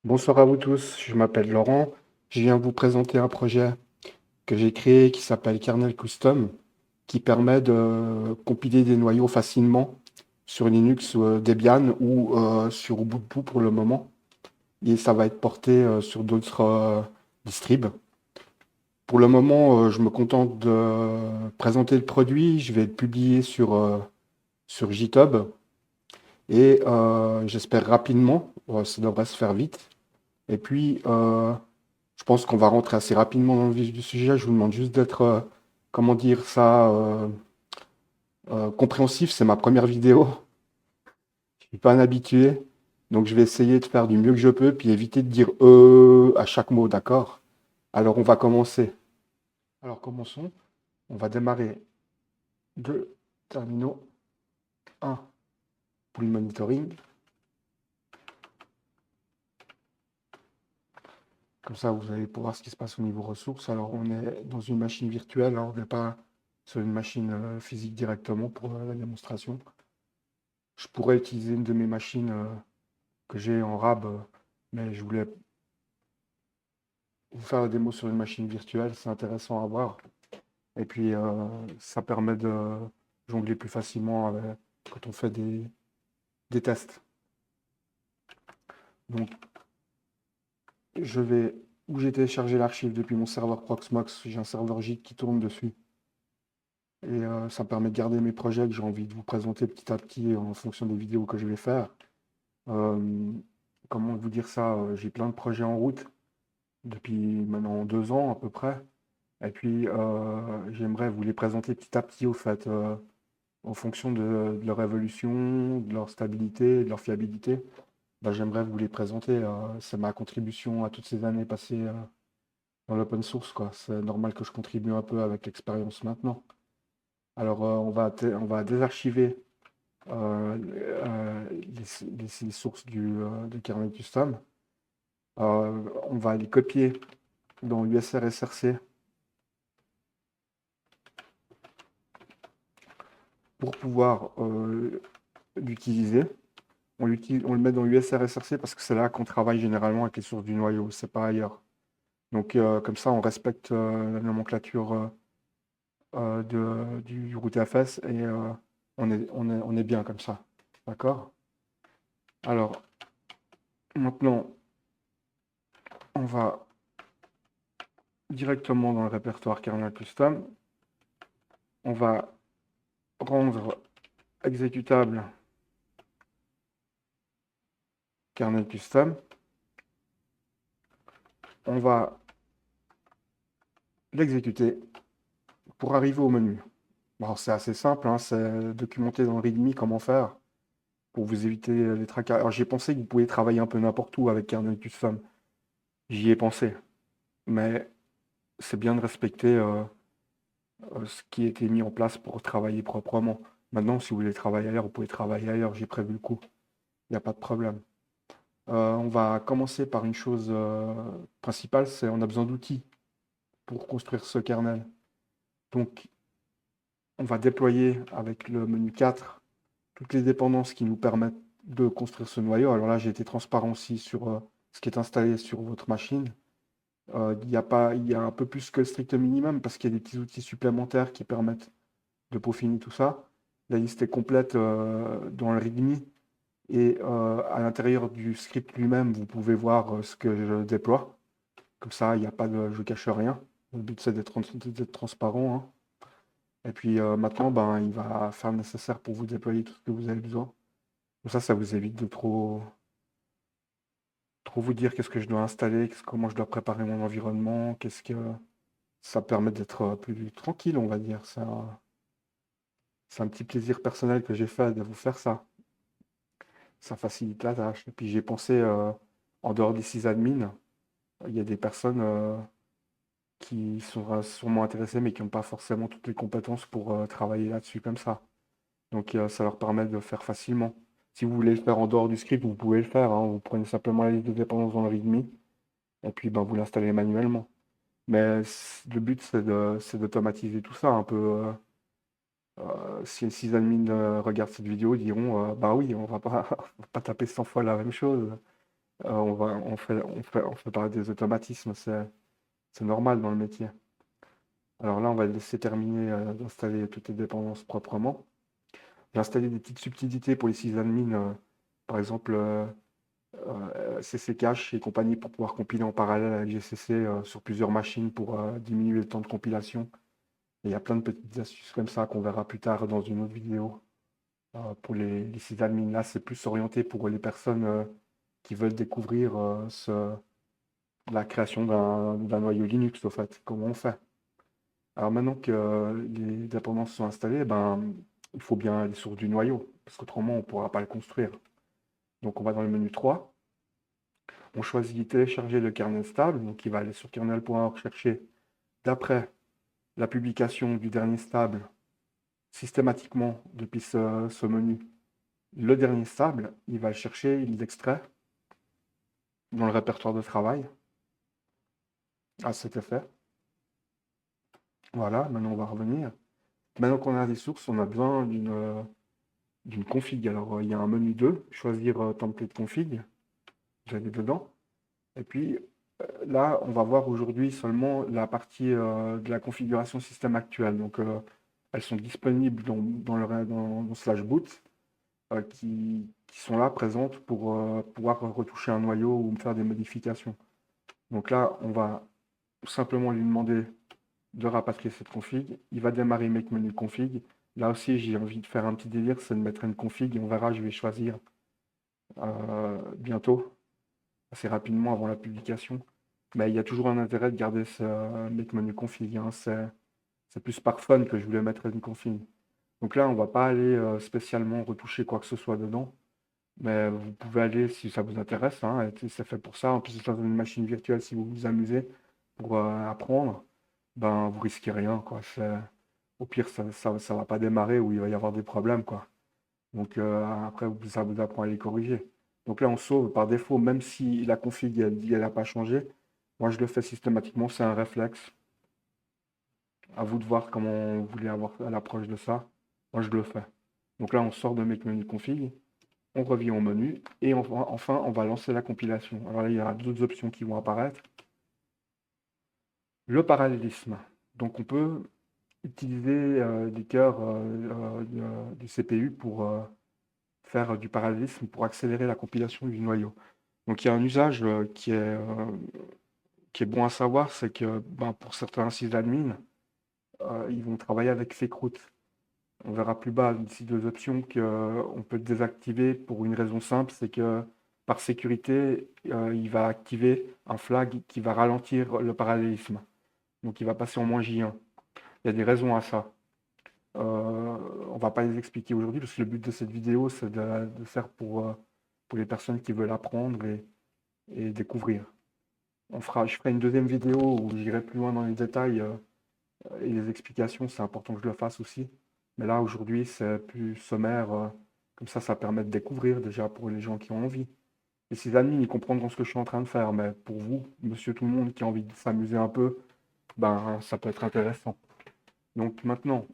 Bonsoir à vous tous, je m'appelle Laurent. Je viens vous présenter un projet que j'ai créé qui s'appelle Kernel Custom, qui permet de compiler des noyaux facilement sur Linux Debian ou sur Ubuntu pour le moment. Et ça va être porté sur d'autres distribs. Pour le moment, je me contente de présenter le produit. Je vais le publier sur GitHub et j'espère rapidement, ça devrait se faire vite. Et puis, je pense qu'on va rentrer assez rapidement dans le vif du sujet. Je vous demande juste d'être, comment dire ça, compréhensif. C'est ma première vidéo. Je suis pas un habitué. Donc, je vais essayer de faire du mieux que je peux, puis éviter de dire à chaque mot, d'accord? Alors, on va commencer. Alors, commençons. On va démarrer deux terminaux. Un pour le monitoring. Comme ça, vous allez pouvoir voir ce qui se passe au niveau ressources. Alors, on est dans une machine virtuelle, hein, on n'est pas sur une machine physique directement pour la démonstration. Je pourrais utiliser une de mes machines que j'ai en RAB, mais je voulais vous faire la démo sur une machine virtuelle, c'est intéressant à voir. Et puis, ça permet de jongler plus facilement quand on fait des tests. Donc, je vais, où j'ai téléchargé l'archive depuis mon serveur Proxmox, j'ai un serveur Git qui tourne dessus. Et ça me permet de garder mes projets que j'ai envie de vous présenter petit à petit en fonction des vidéos que je vais faire. Euh, Comment vous dire ça? J'ai plein de projets en route depuis maintenant 2 ans à peu près. Et puis, j'aimerais vous les présenter petit à petit, au fait, en fonction de leur évolution, de leur stabilité, de leur fiabilité. Bah, j'aimerais vous les présenter. C'est ma contribution à toutes ces années passées dans l'open source, quoi. C'est normal que je contribue un peu avec l'expérience maintenant. Alors, on va désarchiver les sources de kernel custom. On va les copier dans l'USR-SRC pour pouvoir l'utiliser. On le met dans l'USR-SRC parce que c'est là qu'on travaille généralement avec les sources du noyau, c'est pas ailleurs. Donc comme ça, on respecte la nomenclature du routefs et on est bien comme ça. D'accord? Alors, maintenant, on va directement dans le répertoire kernel custom. On va rendre exécutable kernel custom. On va l'exécuter pour arriver au menu. Alors, c'est assez simple, hein, c'est documenté dans le README comment faire pour vous éviter les tracas. Alors, j'ai pensé que vous pouvez travailler un peu n'importe où avec kernel custom. J'y ai pensé. Mais c'est bien de respecter ce qui a été mis en place pour travailler proprement. Maintenant, si vous voulez travailler ailleurs, vous pouvez travailler ailleurs. J'ai prévu le coup. Il n'y a pas de problème. On va commencer par une chose principale, c'est on a besoin d'outils pour construire ce kernel. Donc, on va déployer avec le menu 4 toutes les dépendances qui nous permettent de construire ce noyau. Alors là, j'ai été transparent aussi sur ce qui est installé sur votre machine. Il y a un peu plus que le strict minimum parce qu'il y a des petits outils supplémentaires qui permettent de peaufiner tout ça. La liste est complète dans le README et à l'intérieur du script lui-même, vous pouvez voir ce que je déploie. Comme ça, il n'y a pas de, je cache rien. Le but, c'est d'être transparent, hein. Et puis maintenant, ben, il va faire le nécessaire pour vous déployer tout ce que vous avez besoin. Comme ça vous évite de trop vous dire qu'est-ce que je dois installer, comment je dois préparer mon environnement, qu'est-ce que ça permet d'être plus tranquille, on va dire. C'est un petit plaisir personnel que j'ai fait de vous faire ça. Ça facilite la tâche. Et puis j'ai pensé, en dehors des sysadmins, il y a des personnes qui sont sûrement intéressées, mais qui n'ont pas forcément toutes les compétences pour travailler là-dessus comme ça. Donc ça leur permet de le faire facilement. Si vous voulez le faire en dehors du script, vous pouvez le faire, hein. Vous prenez simplement la liste de dépendances dans le README et puis ben, vous l'installez manuellement. Mais le but, c'est d'automatiser tout ça un peu. Si les sysadmins regardent cette vidéo, ils diront bah oui, on va pas taper 100 fois la même chose. on fait par des automatismes, c'est normal dans le métier. Alors là, on va laisser terminer d'installer toutes les dépendances proprement. J'ai installé des petites subtilités pour les sysadmins, par exemple CC Cache et compagnie pour pouvoir compiler en parallèle avec GCC sur plusieurs machines pour diminuer le temps de compilation. Et il y a plein de petites astuces comme ça qu'on verra plus tard dans une autre vidéo. Pour les sysadmins, là, c'est plus orienté pour les personnes qui veulent découvrir la création d'un noyau Linux, au fait, comment on fait. Alors maintenant que les dépendances sont installées, ben, il faut bien aller sur du noyau, parce qu'autrement on ne pourra pas le construire. Donc on va dans le menu 3, on choisit télécharger le kernel stable, donc il va aller sur kernel.org chercher, d'après la publication du dernier stable, systématiquement depuis ce menu, le dernier stable, il va le chercher, il l'extrait dans le répertoire de travail. Ah, c'était fait. Voilà, maintenant on va revenir. Maintenant qu'on a des sources, on a besoin d'une config. Alors, il y a un menu 2, choisir template config. Vous allez dedans. Et puis, là, on va voir aujourd'hui seulement la partie de la configuration système actuelle. Donc, elles sont disponibles dans slash boot, qui sont là, présentes pour pouvoir retoucher un noyau ou faire des modifications. Donc là, on va tout simplement lui demander de rapatrier cette config. Il va démarrer make menu config. Là aussi, j'ai envie de faire un petit délire, c'est de mettre une config et on verra, je vais choisir bientôt, assez rapidement avant la publication. Mais il y a toujours un intérêt de garder ce make menu config, hein. C'est plus par fun que je voulais mettre une config. Donc là, on va pas aller spécialement retoucher quoi que ce soit dedans. Mais vous pouvez aller si ça vous intéresse, hein, et c'est fait pour ça. En plus, c'est dans une machine virtuelle si vous vous amusez pour apprendre, ben vous risquez rien, quoi. Au pire, ça va pas démarrer ou il va y avoir des problèmes, quoi. Donc après, ça vous apprend à les corriger. Donc là, on sauve par défaut, même si la config elle n'a pas changé. Moi, je le fais systématiquement, c'est un réflexe. À vous de voir comment vous voulez avoir à l'approche de ça. Moi, je le fais. Donc là, on sort de Make Menu Config, on revient au menu et enfin, on va lancer la compilation. Alors là, il y aura d'autres options qui vont apparaître. Le parallélisme. Donc, on peut utiliser des cœurs du CPU pour faire du parallélisme pour accélérer la compilation du noyau. Donc il y a un usage qui est bon à savoir, c'est que ben, pour certains sysadmins, ils vont travailler avec Fake-Root. On verra plus bas ici deux options qu'on peut désactiver pour une raison simple, c'est que par sécurité, il va activer un flag qui va ralentir le parallélisme. Donc il va passer en -J1. Il y a des raisons à ça. On ne va pas les expliquer aujourd'hui parce que le but de cette vidéo, c'est de faire pour les personnes qui veulent apprendre et découvrir. Je ferai une deuxième vidéo où j'irai plus loin dans les détails et les explications. C'est important que je le fasse aussi. Mais là, aujourd'hui, c'est plus sommaire. Comme ça permet de découvrir déjà pour les gens qui ont envie. Et ces amis, ils comprendront ce que je suis en train de faire. Mais pour vous, monsieur tout le monde qui a envie de s'amuser un peu, ben, ça peut être intéressant. Donc maintenant,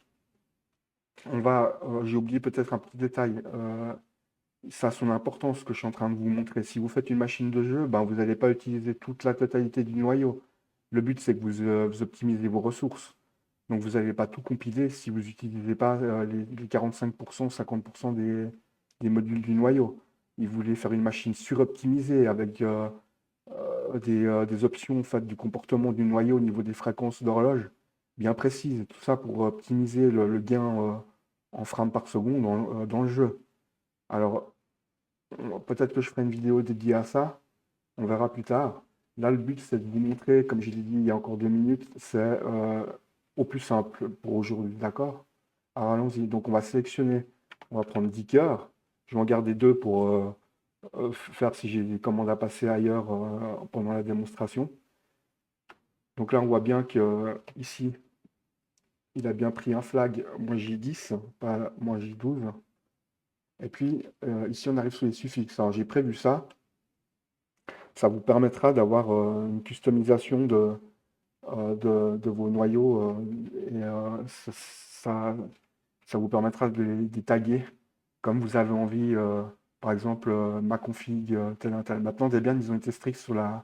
j'ai oublié peut-être un petit détail. Ça a son importance ce que je suis en train de vous montrer. Si vous faites une machine de jeu, ben, vous n'allez pas utiliser toute la totalité du noyau. Le but, c'est que vous optimisez vos ressources. Donc, vous n'allez pas tout compiler si vous n'utilisez pas les 45%, 50% des modules du noyau. Et vous voulez faire une machine suroptimisée avec des options en fait, du comportement du noyau au niveau des fréquences d'horloge bien précises. Tout ça pour optimiser le gain en frames par seconde dans le jeu. Alors, peut-être que je ferai une vidéo dédiée à ça. On verra plus tard. Là, le but, c'est de vous montrer, comme je l'ai dit il y a encore 2 minutes, c'est au plus simple pour aujourd'hui. D'accord? Alors, allons-y. Donc, on va sélectionner. On va prendre 10 cœurs. Je vais en garder 2 pour faire si j'ai des commandes à passer ailleurs pendant la démonstration. Donc là, on voit bien que ici, il a bien pris un flag -J10, pas -J12. Et puis, ici, on arrive sur les suffixes. Alors, j'ai prévu ça. Ça vous permettra d'avoir une customisation de vos noyaux et ça vous permettra de les taguer comme vous avez envie par exemple, ma config, tel un tel. Maintenant, Debian, ils ont été stricts sur la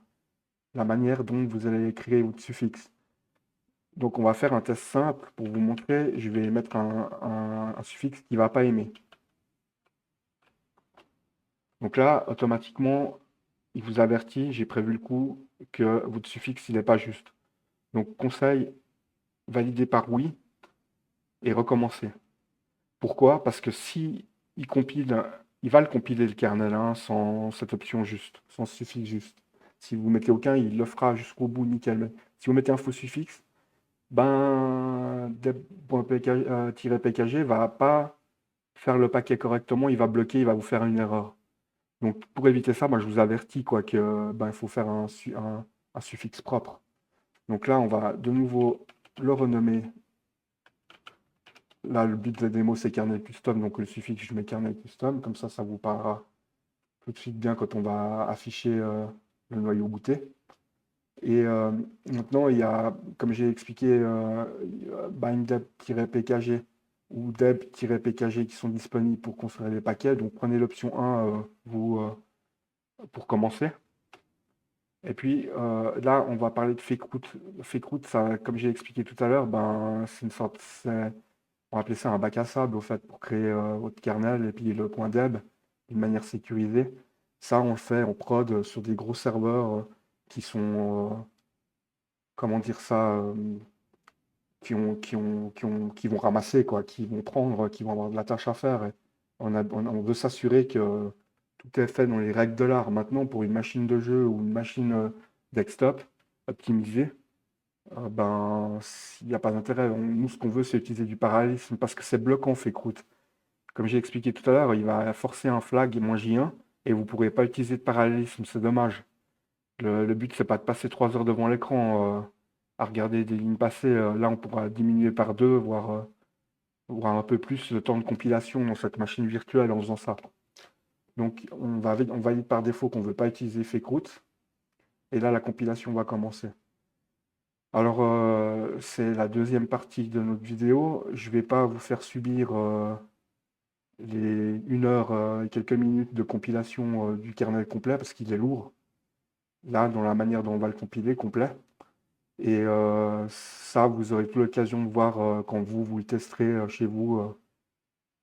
manière dont vous allez créer votre suffixe. Donc, on va faire un test simple pour vous montrer. Je vais mettre un suffixe qui ne va pas aimer. Donc là, automatiquement, il vous avertit, j'ai prévu le coup, que votre suffixe, il n'est pas juste. Donc, conseil, valider par oui et recommencer. Pourquoi? Parce que si il compile, il va le compiler le kernel hein, sans cette option juste, sans ce suffixe juste. Si vous mettez aucun, il le fera jusqu'au bout nickel. Mais si vous mettez un faux suffixe, ben deb.pkg va pas faire le paquet correctement, il va bloquer, il va vous faire une erreur. Donc pour éviter ça, moi je vous avertis quoi que ben, il faut faire un suffixe propre. Donc là, on va de nouveau le renommer. Là, le but de la démo, c'est kernel custom, donc le suffixe, je mets kernel custom, comme ça vous parlera tout de suite bien quand on va afficher le noyau booté. Et maintenant, il y a, comme j'ai expliqué, bindeb-pkg ou deb-pkg qui sont disponibles pour construire les paquets. Donc prenez l'option 1 pour commencer. Et puis là, on va parler de fake route. Fake route, ça, comme j'ai expliqué tout à l'heure, ben, c'est une sorte, on va appeler ça un bac à sable, au fait, pour créer votre kernel et puis le point .deb d'une manière sécurisée. Ça, on le fait en prod sur des gros serveurs qui sont, comment dire ça, qui vont ramasser, quoi, qui vont prendre, qui vont avoir de la tâche à faire. Et on veut s'assurer que tout est fait dans les règles de l'art. Maintenant, pour une machine de jeu ou une machine desktop optimisée, ben, il n'y a pas d'intérêt. Nous, ce qu'on veut, c'est utiliser du parallélisme parce que c'est bloquant, Fake-Route. Comme j'ai expliqué tout à l'heure, il va forcer un flag -J1 et vous ne pourrez pas utiliser de parallélisme, c'est dommage. Le but, c'est pas de passer 3 heures devant l'écran à regarder des lignes passées. Là, on pourra diminuer par 2, voire un peu plus le temps de compilation dans cette machine virtuelle en faisant ça. Donc, on valide par défaut qu'on ne veut pas utiliser Fake-Route. Et là, la compilation va commencer. Alors, c'est la deuxième partie de notre vidéo. Je ne vais pas vous faire subir les 1 heure et quelques minutes de compilation du kernel complet parce qu'il est lourd. Là, dans la manière dont on va le compiler complet. Et ça, vous aurez toute l'occasion de voir quand vous le testerez chez vous,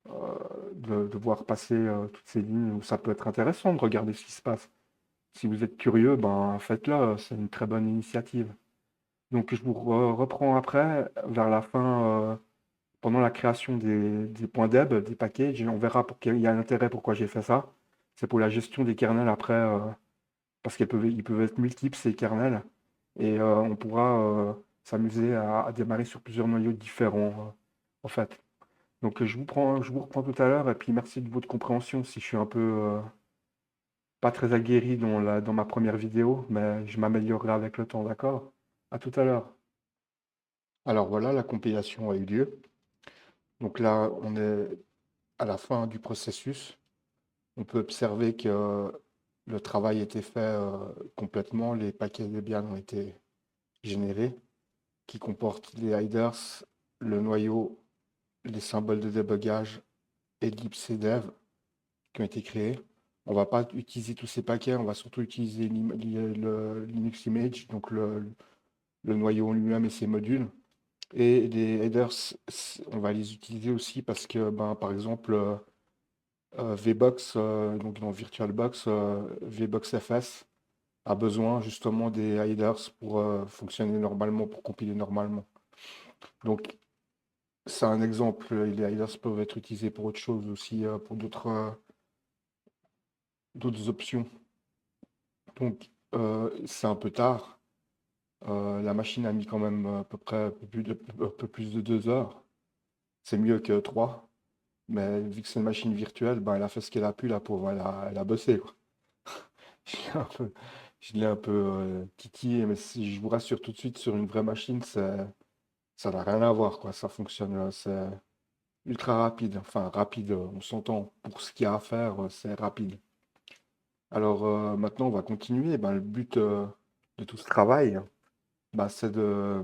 de voir passer toutes ces lignes où ça peut être intéressant de regarder ce qui se passe. Si vous êtes curieux, ben faites-le, c'est une très bonne initiative. Donc je vous reprends après, vers la fin, pendant la création des points deb, des packages, et on verra pour qu'il y a un intérêt pourquoi j'ai fait ça. C'est pour la gestion des kernels après, parce ils peuvent être multiples ces kernels, et on pourra s'amuser à démarrer sur plusieurs noyaux différents, en fait. Donc je vous reprends tout à l'heure, et puis merci de votre compréhension si je suis un peu pas très aguerri dans ma première vidéo, mais je m'améliorerai avec le temps, d'accord? À tout à l'heure. Alors voilà, la compilation a eu lieu. Donc là, on est à la fin du processus. On peut observer que le travail a été fait complètement. Les paquets Debian ont été générés, qui comportent les headers, le noyau, les symboles de débogage et libcdev qui ont été créés. On ne va pas utiliser tous ces paquets, on va surtout utiliser le Linux Image, donc le noyau en lui-même et ses modules. Et les headers, on va les utiliser aussi parce que, ben, par exemple, VBox, donc dans VirtualBox, VBoxFS a besoin justement des headers pour fonctionner normalement, pour compiler normalement. Donc, c'est un exemple. Les headers peuvent être utilisés pour autre chose aussi, pour d'autres options. Donc, c'est un peu tard. La machine a mis quand même à peu près un peu plus de 2 heures. C'est mieux que 3. Mais vu que c'est une machine virtuelle, ben, elle a fait ce qu'elle a pu, la pauvre. Elle a bossé, quoi. Je l'ai un peu, je l'ai un peu titillé, mais si je vous rassure tout de suite, sur une vraie machine, ça n'a rien à voir, quoi. Ça fonctionne, c'est ultra rapide. Enfin, rapide, on s'entend. Pour ce qu'il y a à faire, c'est rapide. Alors maintenant, on va continuer. Ben, le but de tout ce travail, ben, c'est de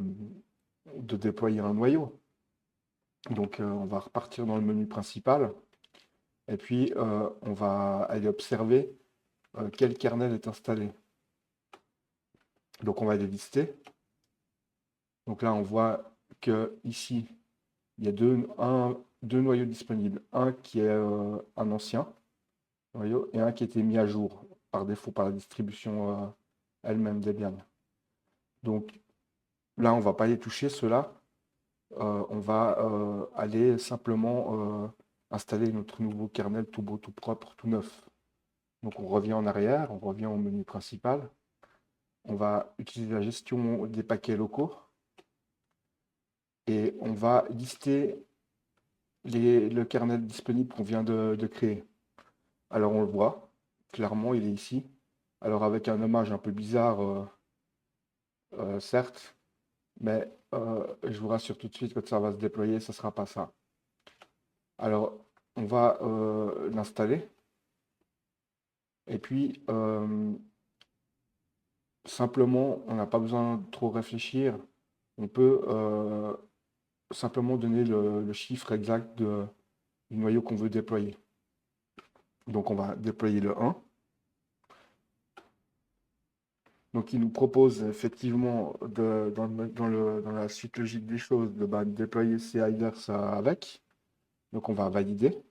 déployer un noyau. Donc, on va repartir dans le menu principal. Et puis, on va aller observer quel kernel est installé. Donc, on va les lister. Donc là, on voit que ici, il y a deux noyaux disponibles. Un qui est un ancien noyau et un qui a été mis à jour par défaut par la distribution elle-même Debian. Donc là, on ne va pas les toucher, ceux-là. On va aller simplement installer notre nouveau kernel tout beau, tout propre, tout neuf. Donc on revient en arrière, on revient au menu principal. On va utiliser la gestion des paquets locaux et on va lister le kernel disponible qu'on vient de créer. Alors on le voit, clairement il est ici. Alors avec un nommage un peu bizarre, certes, mais je vous rassure tout de suite, quand ça va se déployer, ce ne sera pas ça. Alors on va l'installer. Et puis, simplement, on n'a pas besoin de trop réfléchir. On peut simplement donner le chiffre exact du noyau qu'on veut déployer. Donc, on va déployer le 1. Donc, il nous propose effectivement, dans la suite logique des choses, de déployer ces headers avec. Donc, on va valider.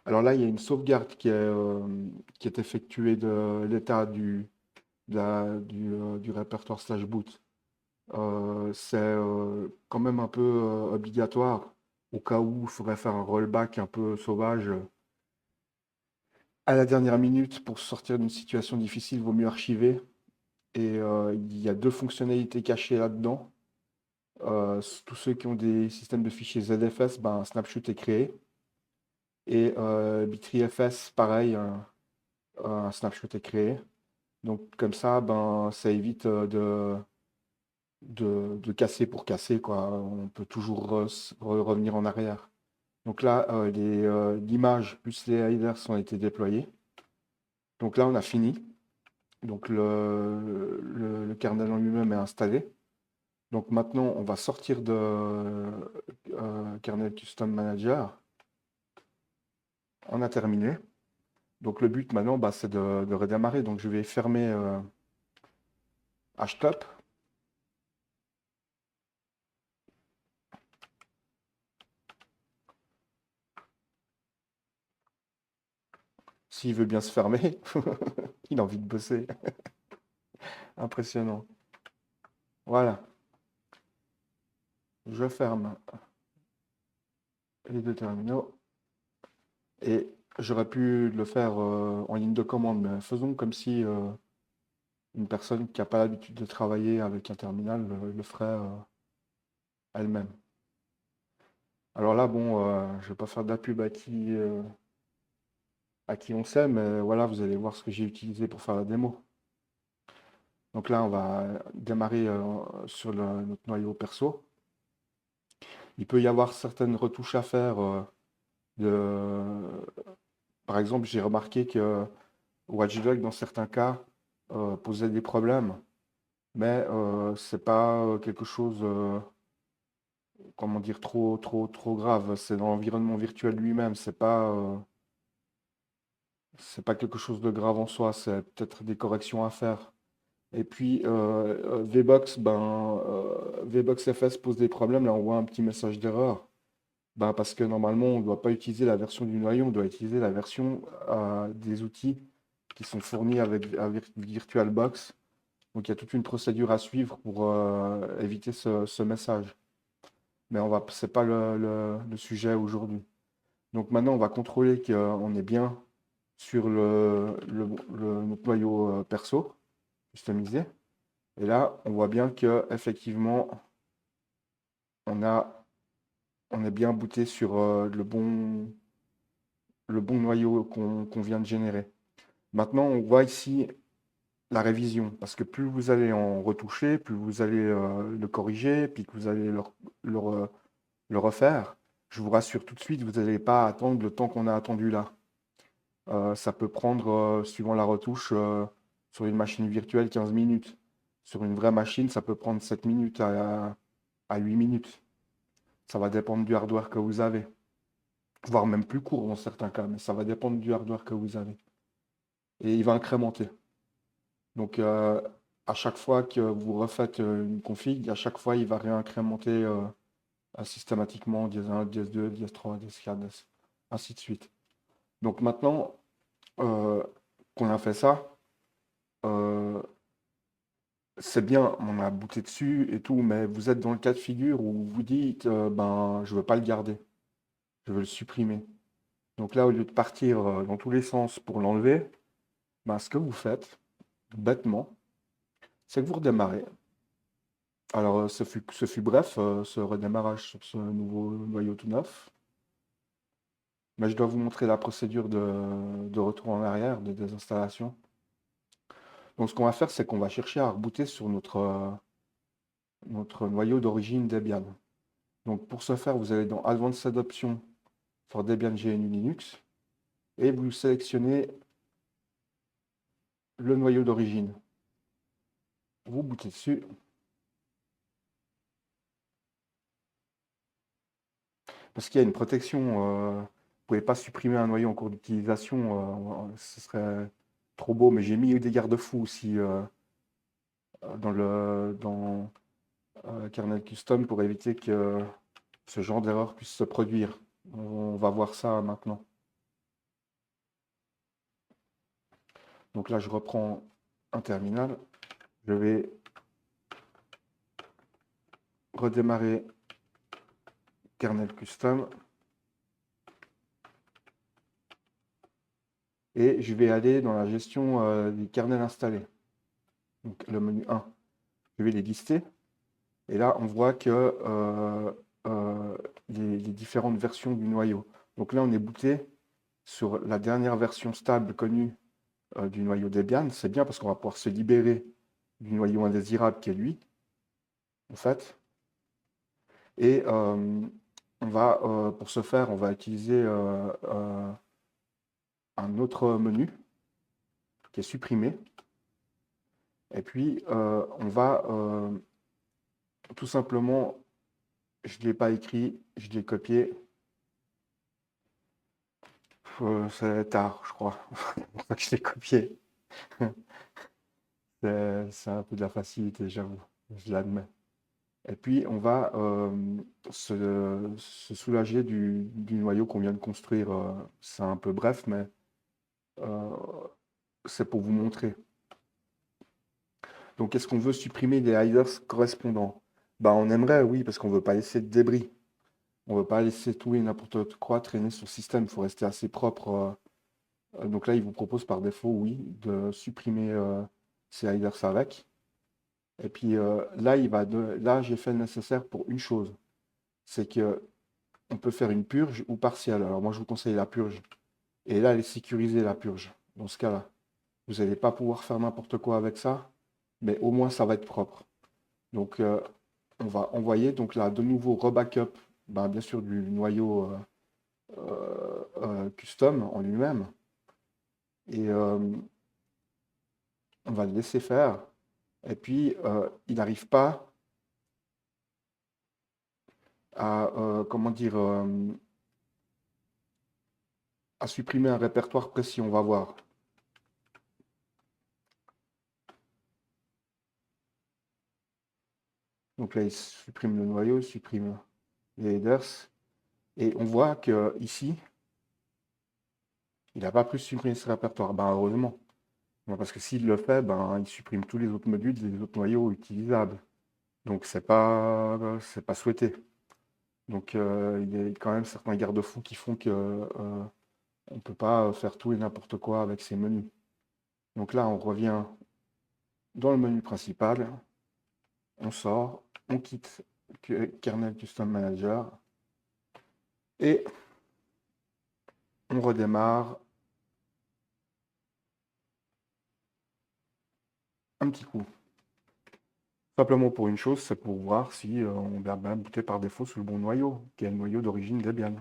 Alors là, il y a une sauvegarde qui est effectuée de l'état du répertoire slash boot. C'est quand même un peu obligatoire au cas où il faudrait faire un rollback un peu sauvage. À la dernière minute, pour sortir d'une situation difficile, il vaut mieux archiver. Et il y a deux fonctionnalités cachées là-dedans. Tous ceux qui ont des systèmes de fichiers ZFS, un snapshot est créé. Et BitreeFS, pareil, un snapshot est créé. Donc comme ça, ça évite de casser pour casser, quoi. On peut toujours revenir en arrière. Donc là, l'image plus les headers ont été déployés. Donc là, on a fini. Donc le kernel en lui-même est installé. Donc maintenant, on va sortir de kernel custom manager. On a terminé. Donc le but maintenant, c'est de redémarrer. Donc je vais fermer htop. S'il veut bien se fermer, il a envie de bosser. Impressionnant. Voilà, je ferme les deux terminaux. Et j'aurais pu le faire en ligne de commande, mais faisons comme si une personne qui n'a pas l'habitude de travailler avec un terminal le ferait elle-même. Alors là, bon, je ne vais pas faire de la pub à qui on sait, mais voilà, vous allez voir ce que j'ai utilisé pour faire la démo. Donc là, on va démarrer sur notre noyau perso. Il peut y avoir certaines retouches à faire. Par exemple, j'ai remarqué que Watchdog, dans certains cas, posait des problèmes, mais c'est pas quelque chose, comment dire, trop grave. C'est dans l'environnement virtuel lui-même. C'est pas quelque chose de grave en soi. C'est peut-être des corrections à faire. Et puis VBox, VBox FS pose des problèmes. Là, on voit un petit message d'erreur. Parce que normalement, on ne doit pas utiliser la version du noyau, on doit utiliser la version des outils qui sont fournis avec VirtualBox. Donc il y a toute une procédure à suivre pour éviter ce message. Mais ce n'est pas le sujet aujourd'hui. Donc maintenant, on va contrôler qu'on est bien sur notre noyau perso, customisé. Et là, on voit bien que effectivement, on est bien booté sur le bon noyau qu'on vient de générer. Maintenant, on voit ici la révision, parce que plus vous allez en retoucher, plus vous allez le corriger, puis que vous allez le refaire, je vous rassure tout de suite, vous n'allez pas attendre le temps qu'on a attendu là. Ça peut prendre, suivant la retouche, sur une machine virtuelle, 15 minutes. Sur une vraie machine, ça peut prendre 7 minutes à 8 minutes. Ça va dépendre du hardware que vous avez. voire même plus court dans certains cas, mais ça va dépendre du hardware que vous avez. Et il va incrémenter. Donc, à chaque fois que vous refaites une config, à chaque fois, il va réincrémenter systématiquement dièse 1, dièse 2, dièse 3, dièse 4, ainsi de suite. Donc maintenant qu'on a fait ça, euh, c'est bien, on a booté dessus et tout, mais vous êtes dans le cas de figure où vous dites, ben, je veux pas le garder, je veux le supprimer. Donc là, au lieu de partir dans tous les sens pour l'enlever, ben, ce que vous faites, bêtement, c'est que vous redémarrez. Alors, ce fut bref, ce redémarrage sur ce nouveau noyau tout neuf. Mais je dois vous montrer la procédure de retour en arrière, de désinstallation. Donc, ce qu'on va faire, c'est qu'on va chercher à rebooter sur notre noyau d'origine Debian. Donc, pour ce faire, vous allez dans Advanced Options for Debian GNU Linux et vous sélectionnez le noyau d'origine. Vous bootez dessus. Parce qu'il y a une protection. Vous ne pouvez pas supprimer un noyau en cours d'utilisation. Ce serait trop beau, mais j'ai mis des garde-fous aussi dans kernel custom pour éviter que ce genre d'erreur puisse se produire. On va voir ça maintenant. Donc là, je reprends un terminal. Je vais redémarrer kernel custom. Et je vais aller dans la gestion des kernels installés. Donc le menu 1. Je vais les lister. Et là, on voit que les différentes versions du noyau. Donc là, on est booté sur la dernière version stable connue du noyau Debian. C'est bien parce qu'on va pouvoir se libérer du noyau indésirable qui est lui, en fait. Et pour ce faire, on va utiliser un autre menu qui est supprimé. Et puis, on va tout simplement, je ne l'ai pas écrit, je l'ai copié. C'est tard, je crois. C'est pour ça que je l'ai copié. C'est un peu de la facilité, j'avoue. Je l'admets. Et puis, on va se soulager du noyau qu'on vient de construire. C'est un peu bref, mais euh, c'est pour vous montrer. Donc, est-ce qu'on veut supprimer les hiders correspondants? Ben, on aimerait, oui, parce qu'on ne veut pas laisser de débris. On ne veut pas laisser tout et n'importe quoi traîner sur le système. Il faut rester assez propre. Donc là, il vous propose par défaut, oui, de supprimer ces hiders avec. Et puis là, là, j'ai fait le nécessaire pour une chose. C'est que on peut faire une purge ou partielle. Alors moi, je vous conseille la purge. Et là, elle est sécurisée, la purge, dans ce cas-là. Vous n'allez pas pouvoir faire n'importe quoi avec ça, mais au moins, ça va être propre. Donc, on va envoyer, donc là, de nouveau, rebackup, ben, bien sûr, du noyau custom en lui-même. Et on va le laisser faire. Et puis, il n'arrive pas à, comment dire, à supprimer un répertoire précis, on va voir. Donc là, il supprime le noyau, il supprime les headers. Et on voit que ici, il n'a pas pu supprimer ce répertoire. Ben, heureusement. Ben, parce que s'il le fait, ben, il supprime tous les autres modules des autres noyaux utilisables. Donc c'est pas souhaité. Donc il y a quand même certains garde-fous qui font que on ne peut pas faire tout et n'importe quoi avec ces menus. Donc là, on revient dans le menu principal, on sort, on quitte Kernel Custom Manager et on redémarre un petit coup. Simplement pour une chose, c'est pour voir si on va bien booter par défaut sur le bon noyau, qui est le noyau d'origine Debian.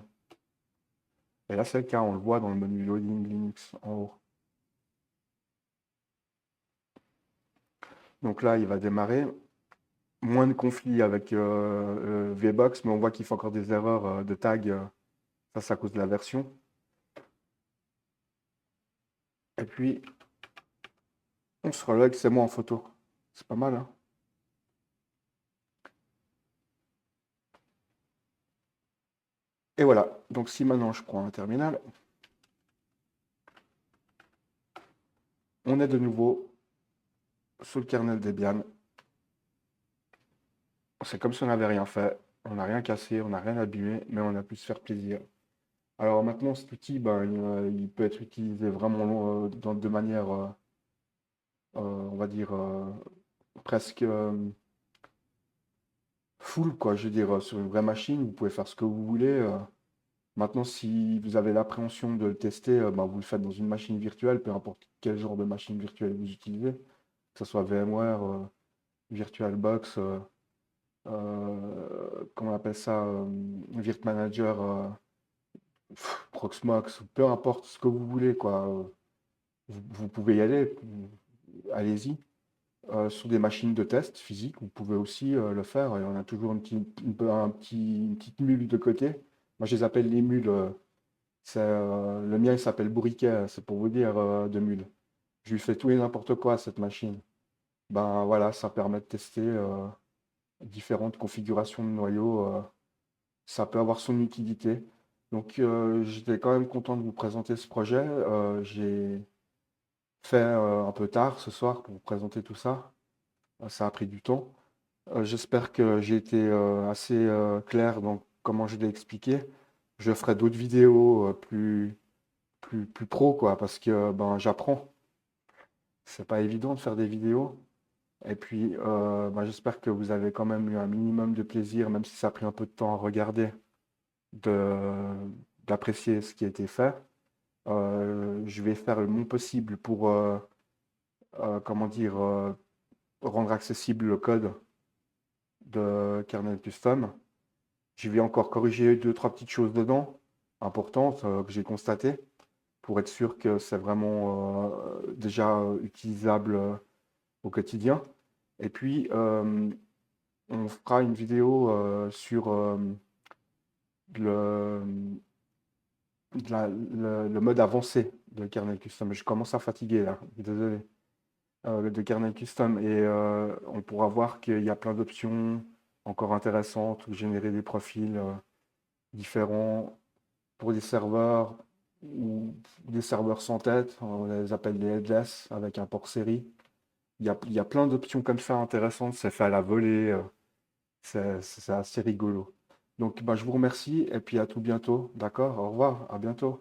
Et là, c'est le cas, on le voit dans le menu Loading Linux en haut. Donc là, il va démarrer. Moins de conflits avec VBox, mais on voit qu'il fait encore des erreurs de tag Ça, c'est à cause de la version. Et puis, on se relègue, c'est moi en photo. C'est pas mal, hein? Et voilà. Donc, si maintenant je prends un terminal, on est de nouveau sous le kernel Debian. C'est comme si on n'avait rien fait. On n'a rien cassé, on n'a rien abîmé, mais on a pu se faire plaisir. Alors maintenant, cet outil, ben, il peut être utilisé vraiment de manière, on va dire, presque full, quoi. Je veux dire, sur une vraie machine, vous pouvez faire ce que vous voulez. Maintenant, si vous avez l'appréhension de le tester, ben, vous le faites dans une machine virtuelle, peu importe quel genre de machine virtuelle vous utilisez, que ce soit VMware, VirtualBox, comment on appelle ça, VirtManager, Proxmox, peu importe ce que vous voulez, quoi. Vous pouvez y aller, allez-y. Sur des machines de test physiques, vous pouvez aussi le faire. Et on a toujours une petite mule de côté. Moi, je les appelle les mules. Le mien, il s'appelle Bourriquet, c'est pour vous dire de mule. Je lui fais tout et n'importe quoi à cette machine. Ben voilà, ça permet de tester différentes configurations de noyaux. Ça peut avoir son utilité. Donc, j'étais quand même content de vous présenter ce projet. J'ai fait un peu tard ce soir pour vous présenter tout ça. Ça a pris du temps. J'espère que j'ai été assez clair dans comment je l'ai expliqué. Je ferai d'autres vidéos plus pro, quoi, parce que ben, j'apprends. C'est pas évident de faire des vidéos. Et puis, ben, j'espère que vous avez quand même eu un minimum de plaisir, même si ça a pris un peu de temps à regarder, de, d'apprécier ce qui a été fait. Je vais faire le mon possible pour, comment dire, rendre accessible le code de kernel custom. Je vais encore corriger deux, trois petites choses dedans, importantes, que j'ai constatées, pour être sûr que c'est vraiment déjà utilisable au quotidien. Et puis, on fera une vidéo sur le, le mode avancé de kernel custom. Je commence à fatiguer là, désolé. De kernel custom. Et on pourra voir qu'il y a plein d'options encore intéressantes, générer des profils différents pour des serveurs ou des serveurs sans tête, on les appelle des headless avec un port série. Il y a plein d'options comme ça intéressantes, c'est fait à la volée, c'est assez rigolo. Donc bah, je vous remercie et puis à tout bientôt, d'accord? Au revoir, à bientôt.